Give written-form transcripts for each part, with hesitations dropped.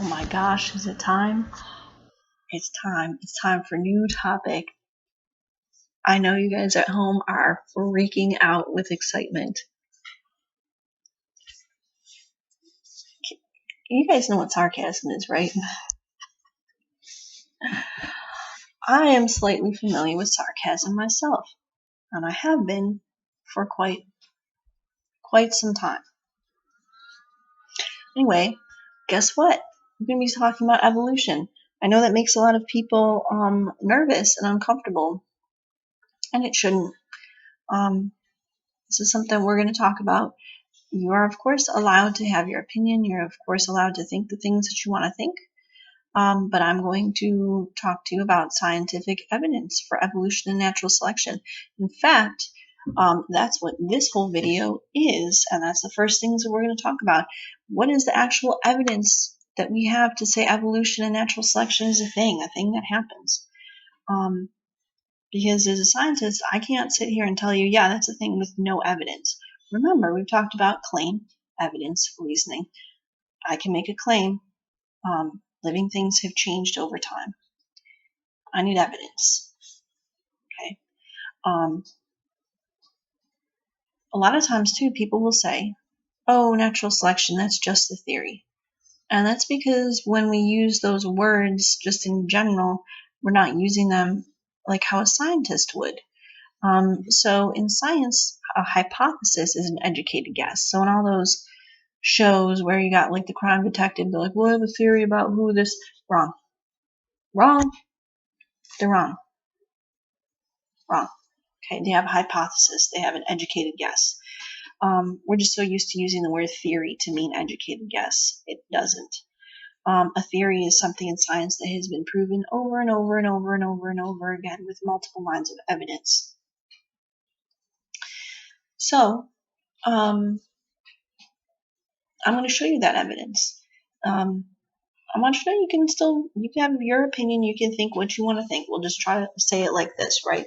Oh my gosh, is it time? It's time. It's time for new topic. I know you guys at home are freaking out with excitement. You guys know what sarcasm is, right? I am slightly familiar with sarcasm myself, and I have been for quite some time. Anyway, guess what? We're going to be talking about evolution. I know that makes a lot of people nervous and uncomfortable, and it shouldn't. This is something we're going to talk about. You are, of course, allowed to have your opinion. You're, of course, allowed to think the things that you want to think. But I'm going to talk to you about scientific evidence for evolution and natural selection. In fact, that's what this whole video is, and that's the first things that we're going to talk about. What is the actual evidence that we have to say evolution and natural selection is a thing that happens? Because as a scientist, I can't sit here and tell you, yeah, that's a thing with no evidence. Remember, we've talked about claim, evidence, reasoning. I can make a claim. Living things have changed over time. I need evidence. Okay. A lot of times, too, people will say, oh, natural selection, that's just a theory. And that's because when we use those words just in general, we're not using them like how a scientist would. So in science, a hypothesis is an educated guess. So in all those shows where you got like the crime detective, they're like, well, I have a theory about who this. Wrong. They're wrong. Okay, they have a hypothesis. They have an educated guess. We're just so used to using the word theory to mean educated guess. It doesn't. A theory is something in science that has been proven over and over and over and over and over again with multiple lines of evidence. So, I'm going to show you that evidence. I want you to know you can have your opinion, you can think what you want to think. We'll just try to say it like this, right?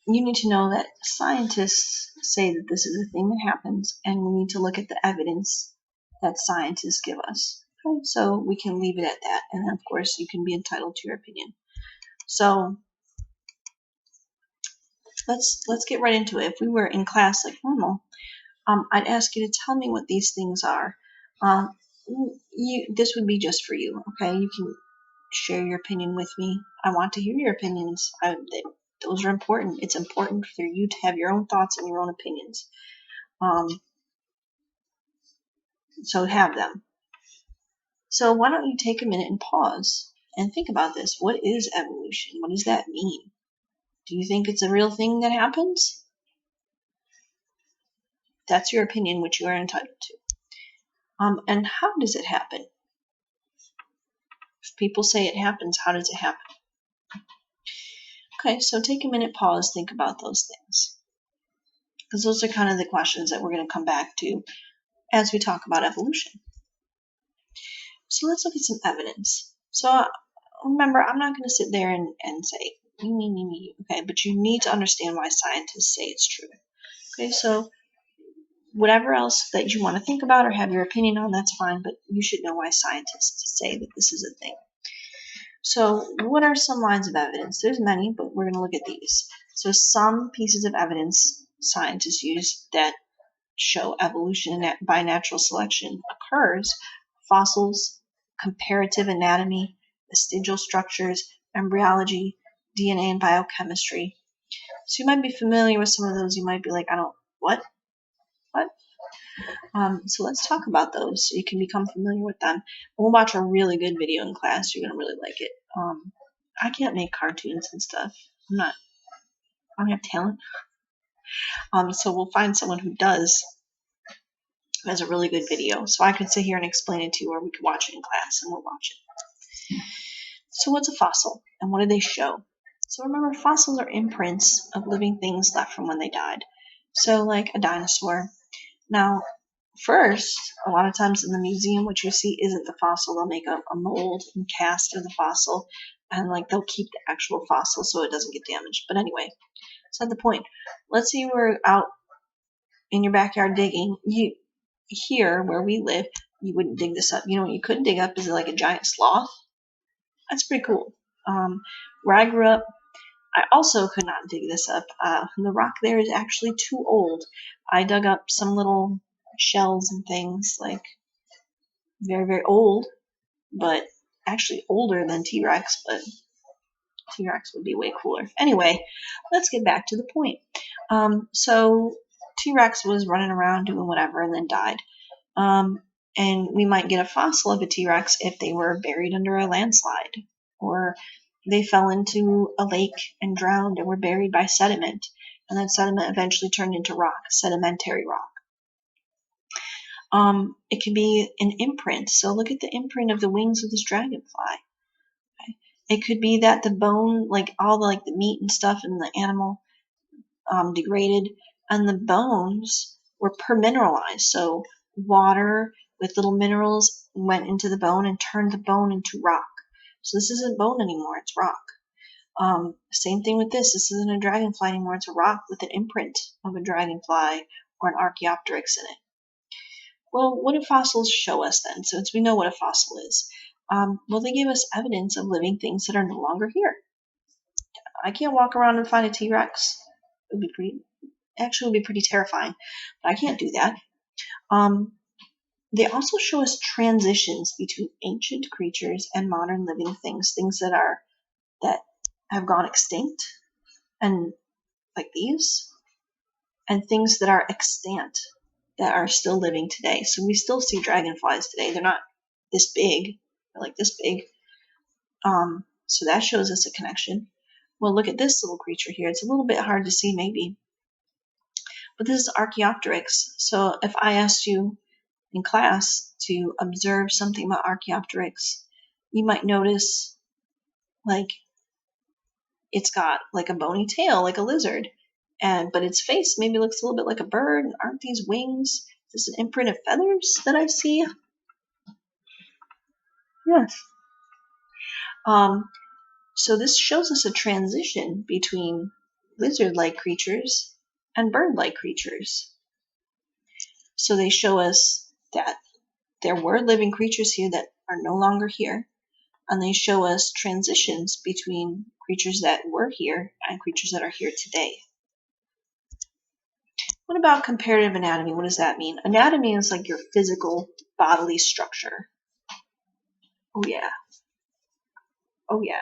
You need to know that scientists say that this is a thing that happens, and we need to look at the evidence that scientists give us. Okay? So we can leave it at that, and of course you can be entitled to your opinion. So let's get right into it. If we were in class like normal, I'd ask you to tell me what these things are. This would be just for you, okay? You can share your opinion with me. I want to hear your opinions. Those are important. It's important for you to have your own thoughts and your own opinions. So have them. So why don't you take a minute and pause and think about this. What is evolution? What does that mean? Do you think it's a real thing that happens? That's your opinion, which you are entitled to. And how does it happen? If people say it happens, how does it happen? Okay, so take a minute, pause, think about those things. Because those are kind of the questions that we're going to come back to as we talk about evolution. So let's look at some evidence. So remember, I'm not going to sit there and say, me, okay, but you need to understand why scientists say it's true. Okay, so whatever else that you want to think about or have your opinion on, that's fine, but you should know why scientists say that this is a thing. So what are some lines of evidence? There's many, but we're going to look at these. So some pieces of evidence scientists use that show evolution by natural selection occurs: fossils, comparative anatomy, vestigial structures, embryology, DNA, and biochemistry. So you might be familiar with some of those. You might be like, what? So let's talk about those so you can become familiar with them. We'll watch a really good video in class. You're going to really like it. I can't make cartoons and stuff. I don't have talent. So we'll find someone who does. Has a really good video. So I could sit here and explain it to you, or we could watch it in class, and we'll watch it. So what's a fossil, and what do they show? So remember, fossils are imprints of living things left from when they died. So like a dinosaur. Now, first, a lot of times in the museum, what you see isn't the fossil. They'll make a mold and cast of the fossil, and like they'll keep the actual fossil so it doesn't get damaged. But anyway, that's not the point. Let's say you were out in your backyard digging, here where we live, you wouldn't dig this up. You know what you could dig up is like a giant sloth. That's pretty cool. Where I grew up, I also could not dig this up. The rock there is actually too old. I dug up some little shells and things, like very, very old, but actually older than T-Rex, but T-Rex would be way cooler. Anyway, let's get back to the point. So T-Rex was running around doing whatever and then died. And we might get a fossil of a T-Rex if they were buried under a landslide, or they fell into a lake and drowned and were buried by sediment, and that sediment eventually turned into rock, sedimentary rock. It can be an imprint. So look at the imprint of the wings of this dragonfly. Okay. It could be that the bone, like all the meat and stuff in the animal degraded, and the bones were permineralized. So water with little minerals went into the bone and turned the bone into rock. So this isn't bone anymore, it's rock. Same thing with this. This isn't a dragonfly anymore, it's a rock with an imprint of a dragonfly or an Archaeopteryx in it. Well, what do fossils show us then, since we know what a fossil is? Well, they give us evidence of living things that are no longer here. I can't walk around and find a T-Rex. It would be pretty terrifying, but I can't do that. They also show us transitions between ancient creatures and modern living things that have gone extinct, and like these, and things that are extant that are still living today. So we still see dragonflies today. They're not this big, they're like this big. So that shows us a connection. Well, look at this little creature here. It's a little bit hard to see maybe, but this is Archaeopteryx. So if I asked you in class to observe something about Archaeopteryx, you might notice like it's got like a bony tail like a lizard, but its face maybe looks a little bit like a bird. Aren't these wings? Is this an imprint of feathers that I see? Yes. So this shows us a transition between lizard-like creatures and bird-like creatures. So they show us that there were living creatures here that are no longer here, and they show us transitions between creatures that were here and creatures that are here today. What about comparative anatomy? What does that mean? Anatomy is like your physical bodily structure. Oh yeah. Oh yeah.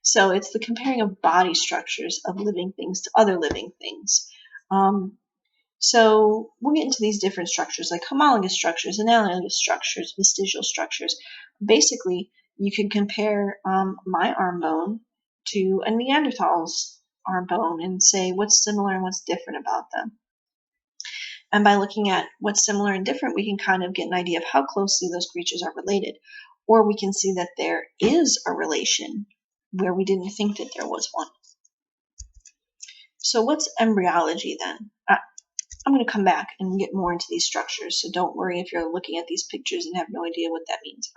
So it's the comparing of body structures of living things to other living things. So we'll get into these different structures like homologous structures, analogous structures, vestigial structures. Basically, you can compare my arm bone to a Neanderthal's arm bone and say what's similar and what's different about them. And by looking at what's similar and different, we can kind of get an idea of how closely those creatures are related. Or we can see that there is a relation where we didn't think that there was one. So what's embryology then? I'm going to come back and get more into these structures, so don't worry if you're looking at these pictures and have no idea what that means.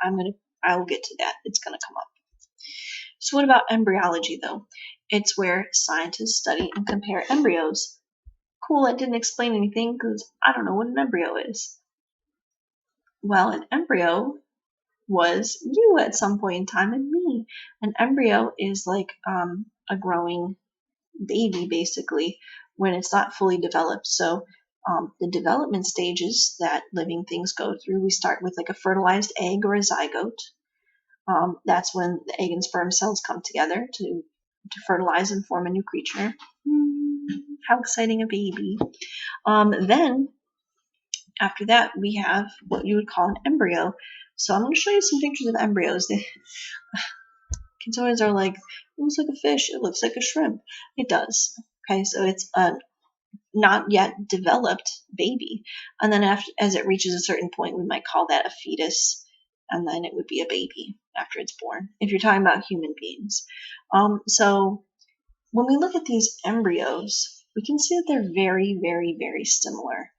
I will get to that. It's going to come up. So what about embryology though? It's where scientists study and compare embryos. Cool, that didn't explain anything because I don't know what an embryo is. Well, an embryo was you at some point in time and me. An embryo is like a growing baby basically when it's not fully developed. So the development stages that living things go through, we start with like a fertilized egg or a zygote. That's when the egg and sperm cells come together to fertilize and form a new creature. How exciting, a baby. Then after that, we have what you would call an embryo. So I'm going to show you some pictures of embryos. Kids always are like, it looks like a fish, it looks like a shrimp. It does. Okay, so it's a not yet developed baby. And then as it reaches a certain point, we might call that a fetus, and then it would be a baby after it's born, if you're talking about human beings. So when we look at these embryos, we can see that they're very, very, very similar.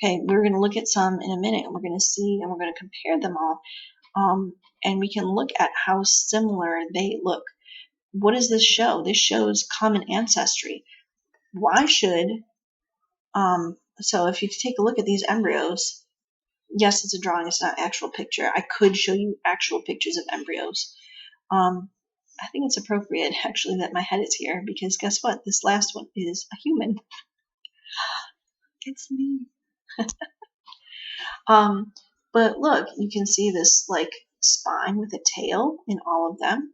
Okay, we're going to look at some in a minute, and we're going to see, and we're going to compare them all. And we can look at how similar they look. What does this show? This shows common ancestry. Why should So if you take a look at these embryos, yes, it's a drawing, it's not an actual picture. I could show you actual pictures of embryos. I think it's appropriate, actually, that my head is here, because guess what? This last one is a human. It's me. But look, you can see this, like, spine with a tail in all of them.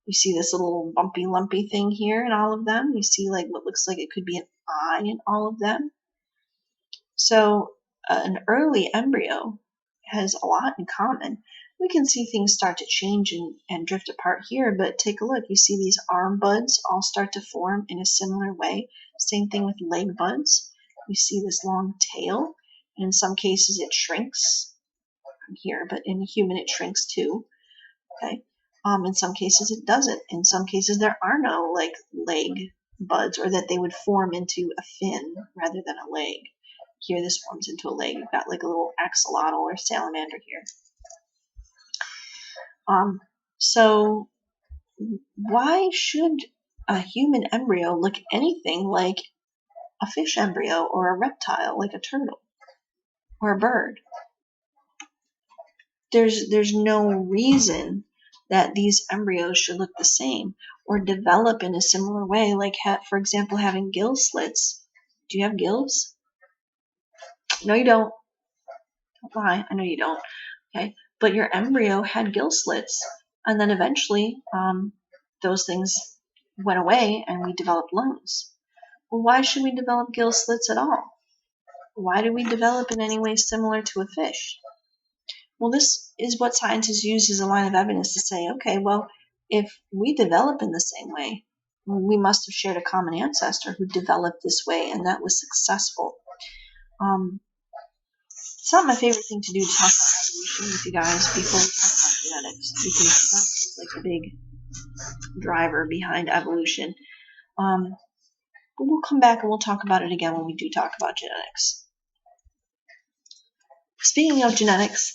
You see this little bumpy, lumpy thing here in all of them. You see, like, what looks like it could be an eye in all of them. So an early embryo has a lot in common. We can see things start to change and drift apart here, but take a look. You see these arm buds all start to form in a similar way. Same thing with leg buds. You see this long tail, and in some cases it shrinks here, but in a human it shrinks too. Okay. In some cases it doesn't. In some cases there are no like leg buds, or that they would form into a fin rather than a leg. Here this forms into a leg. You've got like a little axolotl or salamander here. So why should a human embryo look anything like a fish embryo or a reptile like a turtle or a bird? There's no reason that these embryos should look the same or develop in a similar way, like for example having gill slits. Do you have gills? No, you don't. Don't lie. I know you don't. Okay, but your embryo had gill slits, and then eventually those things went away and we developed lungs. Well, why should we develop gill slits at all? Why do we develop in any way similar to a fish? Well, this is what scientists use as a line of evidence to say, okay, well, if we develop in the same way, we must have shared a common ancestor who developed this way, and that was successful. It's not my favorite thing to do to talk about evolution with you guys before we talk about genetics, because that's like a big driver behind evolution. But we'll come back and we'll talk about it again when we do talk about genetics. Speaking of genetics,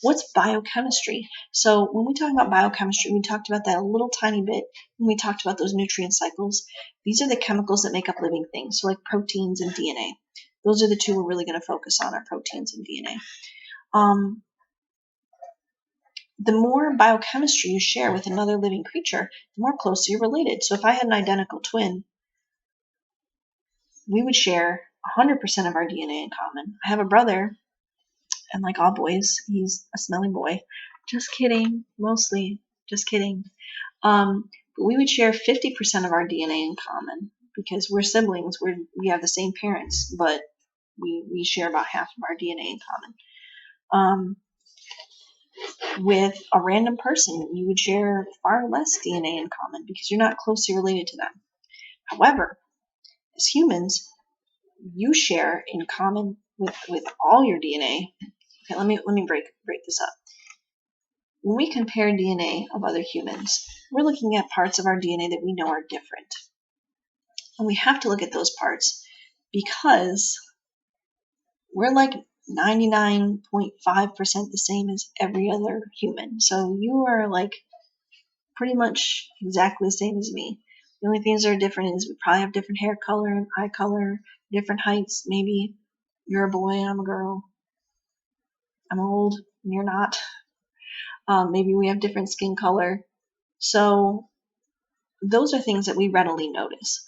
what's biochemistry? So when we talk about biochemistry, we talked about that a little tiny bit when we talked about those nutrient cycles. These are the chemicals that make up living things, so like proteins and DNA. Those are the two we're really going to focus on, are proteins and DNA. The more biochemistry you share with another living creature, the more closely you're related. So if I had an identical twin, we would share 100% of our DNA in common. I have a brother, and like all boys, he's a smelly boy. Just kidding. Mostly. Just kidding. But we would share 50% of our DNA in common because we're siblings. We have the same parents, but we share about half of our DNA in common. With a random person, you would share far less DNA in common because you're not closely related to them. However, as humans, you share in common with all your DNA. Okay, let me break this up. When we compare DNA of other humans, we're looking at parts of our DNA that we know are different. And we have to look at those parts because we're like 99.5% the same as every other human. So you are like pretty much exactly the same as me. The only things that are different is we probably have different hair color and eye color, different heights. Maybe you're a boy and I'm a girl. I'm old and you're not. Maybe we have different skin color. So those are things that we readily notice.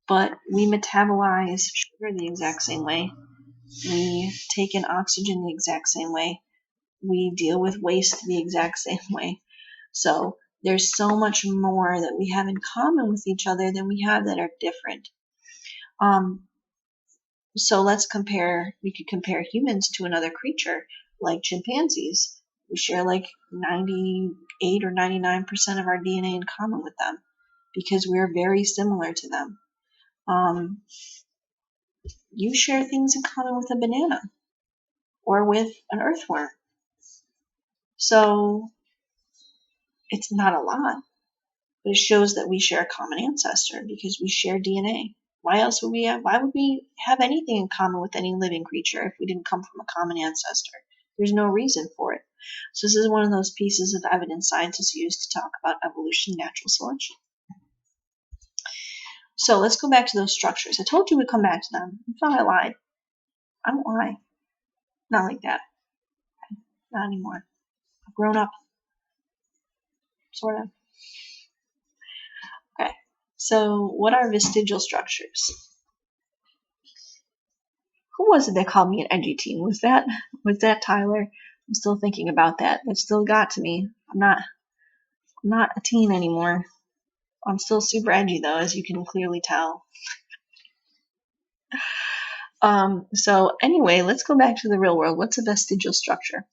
But we metabolize sugar the exact same way. We take in oxygen the exact same way. We deal with waste the exact same way. So there's so much more that we have in common with each other than we have that are different. So let's compare. We could compare humans to another creature like chimpanzees. We share like 98 or 99% of our DNA in common with them because we're very similar to them. You share things in common with a banana or with an earthworm. So it's not a lot, but it shows that we share a common ancestor because we share DNA. Why would we have anything in common with any living creature if we didn't come from a common ancestor? There's no reason for it. So this is one of those pieces of evidence scientists use to talk about evolution and natural selection. So let's go back to those structures. I told you we'd come back to them. I thought I lied. I don't lie. Not like that. Not anymore. I've grown up. Sort of. Okay. So what are vestigial structures? Who was it that called me an edgy teen? Was that Tyler? I'm still thinking about that. That still got to me. I'm not a teen anymore. I'm still super edgy though, as you can clearly tell. So anyway, let's go back to the real world. What's a vestigial structure?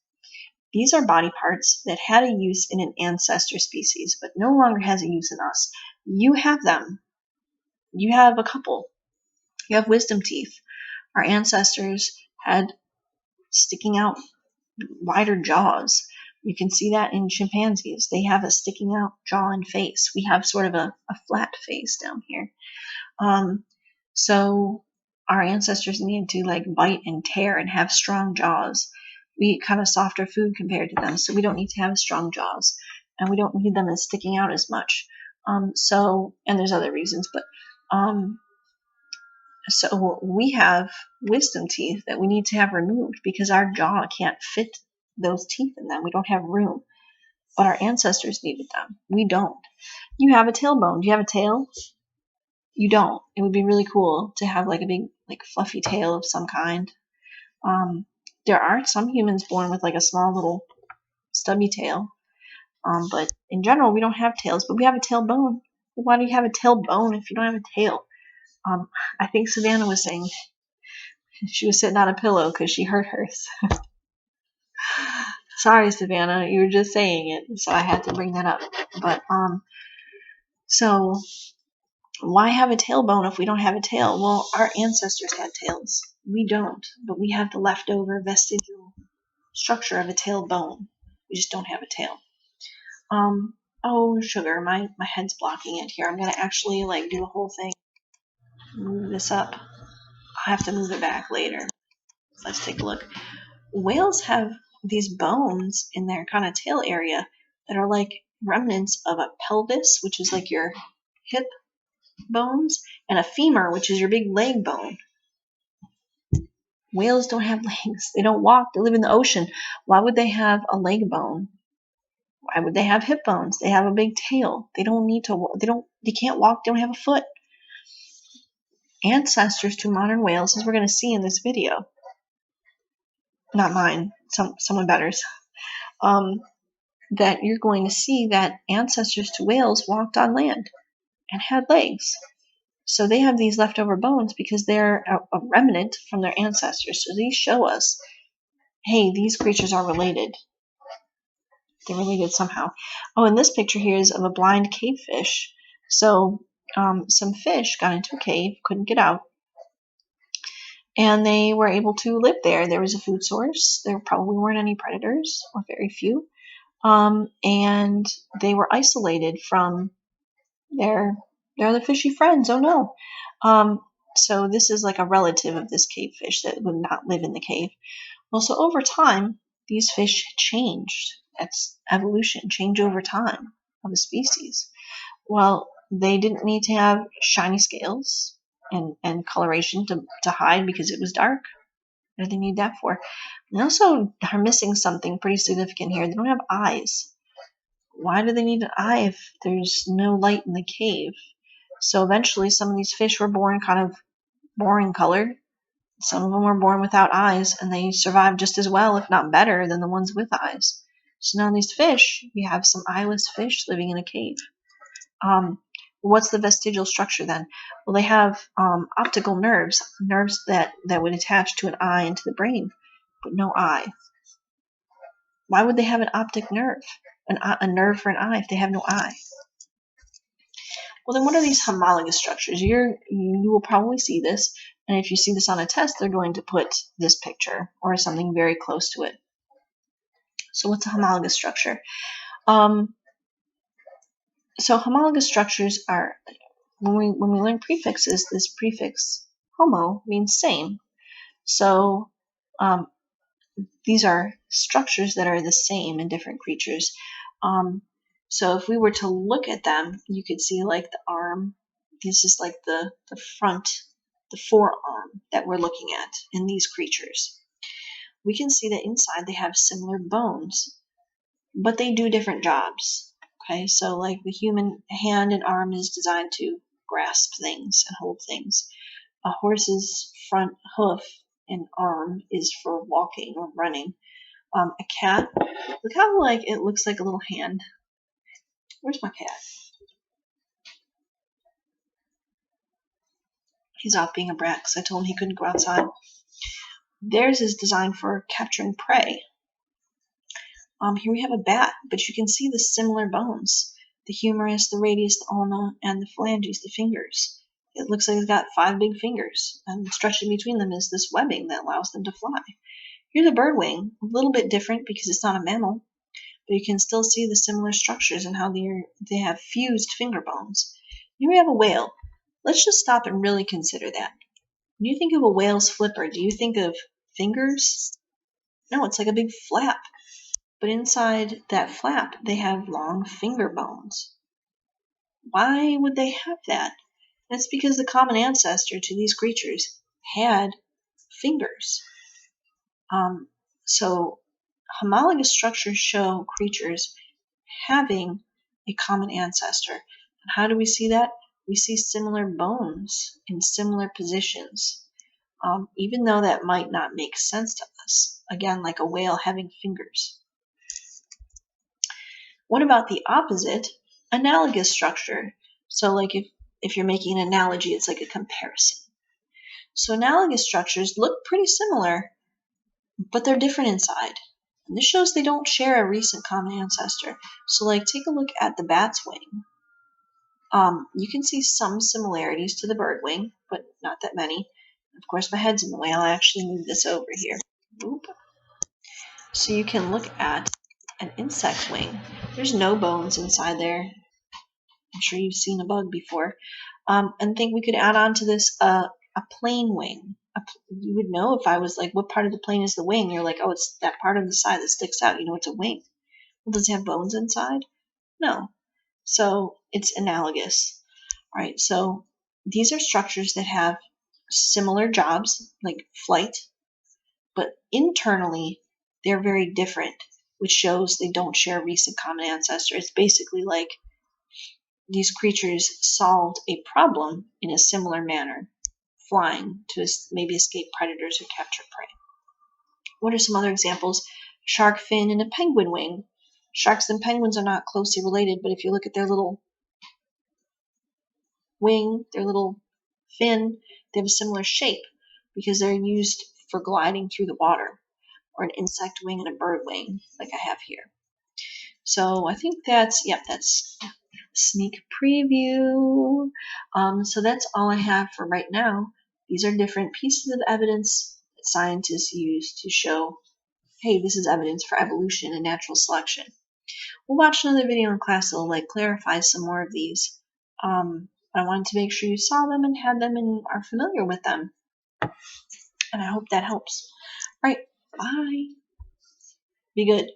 These are body parts that had a use in an ancestor species, but no longer has a use in us. You have them. You have a couple. You have wisdom teeth. Our ancestors had sticking out wider jaws. You can see that in chimpanzees. They have a sticking out jaw and face. We have sort of a flat face down here. So our ancestors needed to like bite and tear and have strong jaws. We eat kind of softer food compared to them, so we don't need to have strong jaws, and we don't need them as sticking out as much. And there's other reasons, but so we have wisdom teeth that we need to have removed because our jaw can't fit those teeth in them. We don't have room, but our ancestors needed them. We don't. You have a tailbone. Do you have a tail? You don't. It would be really cool to have like a big, like fluffy tail of some kind. There are some humans born with like a small little stubby tail, but in general, we don't have tails, but we have a tailbone. Why do you have a tailbone if you don't have a tail? I think Savannah was saying she was sitting on a pillow because she hurt hers. Sorry, Savannah, you were just saying it, so I had to bring that up. But so why have a tailbone if we don't have a tail? Well, our ancestors had tails. We don't, but we have the leftover vestigial structure of a tailbone. We just don't have a tail. Oh, sugar, my head's blocking it here. I'm gonna actually like do a whole thing. Move this up. I'll have to move it back later. Let's take a look. Whales have these bones in their kind of tail area that are like remnants of a pelvis, which is like your hip bones, and a femur, which is your big leg bone. Whales don't have legs. They don't walk. They live in the ocean. Why would they have a leg bone? Why would they have hip bones? They have a big tail. They don't need to. They can't walk. They don't have a foot. Ancestors to modern whales, as we're going to see in this video. Not mine. Someone better's. That you're going to see that ancestors to whales walked on land and had legs. So they have these leftover bones because they're a remnant from their ancestors. So these show us, hey, these creatures are related. They're related somehow. Oh, and this picture here is of a blind cave fish. So some fish got into a cave, couldn't get out, and they were able to live there. There was a food source. There probably weren't any predators, or very few. And they were isolated from their other fishy friends. Oh no. So this is like a relative of this cave fish that would not live in the cave. Well, so over time, these fish changed. That's evolution, change over time of a species. Well, they didn't need to have shiny scales and coloration to hide because it was dark. What do they need that for? They also are missing something pretty significant here. They don't have eyes. Why do they need an eye if there's no light in the cave? So eventually some of these fish were born kind of boring colored. Some of them were born without eyes, and they survived just as well, if not better, than the ones with eyes. So now in these fish, we have some eyeless fish living in a cave. What's the vestigial structure then? Well, they have optical nerves that would attach to an eye and to the brain, but no eye. Why would they have an optic nerve? A nerve for an eye if they have no eye? Well, then what are these homologous structures? You will probably see this, and if you see this on a test, they're going to put this picture or something very close to it. So what's a homologous structure? So homologous structures are, when we learn prefixes, this prefix homo means same. So these are structures that are the same in different creatures. So if we were to look at them, you could see like the arm, This is like the front, the forearm that we're looking at in these creatures. We can see that inside they have similar bones, but they do different jobs. Okay, so like the human hand and arm is designed to grasp things and hold things. A horse's front hoof and arm is for walking or running. A cat, look how like it looks like a little hand. Where's my cat? He's off being a brat because I told him he couldn't go outside. Theirs is designed for capturing prey. Here we have a bat, but you can see the similar bones. The humerus, the radius, the ulna, and the phalanges, the fingers. It looks like it's got 5 big fingers, and stretched in between them is this webbing that allows them to fly. Here's a bird wing, a little bit different because it's not a mammal, but you can still see the similar structures and how they have fused finger bones. Here we have a whale. Let's just stop and really consider that. When you think of a whale's flipper, do you think of fingers? No, it's like a big flap. But inside that flap, they have long finger bones. Why would they have that? That's because the common ancestor to these creatures had fingers. So homologous structures show creatures having a common ancestor. And how do we see that? We see similar bones in similar positions, even though that might not make sense to us. Again, like a whale having fingers. What about the opposite? Analogous structure. So like if you're making an analogy, it's like a comparison. So analogous structures look pretty similar, but they're different inside. And this shows they don't share a recent common ancestor. So like take a look at the bat's wing. You can see some similarities to the bird wing, but not that many. Of course, my head's in the way. I'll actually move this over here. Boop. So you can look at an insect wing. There's no bones inside there. I'm sure you've seen a bug before. And think we could add on to this a plane wing. You would know if I was like, what part of the plane is the wing? You're like, oh, it's that part of the side that sticks out. You know, it's a wing. Well, does it have bones inside? No. So it's analogous. All right, so these are structures that have similar jobs, like flight, but internally they're very different, which shows they don't share a recent common ancestor. It's basically like these creatures solved a problem in a similar manner, flying to maybe escape predators or capture prey. What are some other examples? Shark fin and a penguin wing. Sharks and penguins are not closely related, but if you look at their little wing, their little fin, they have a similar shape because they're used for gliding through the water, or an insect wing and a bird wing like I have here. So I think that's sneak preview. So that's all I have for right now. These are different pieces of evidence that scientists use to show, hey, this is evidence for evolution and natural selection. We'll watch another video in class that will like clarify some more of these. I wanted to make sure you saw them and had them and are familiar with them. And I hope that helps. All right, bye. Be good.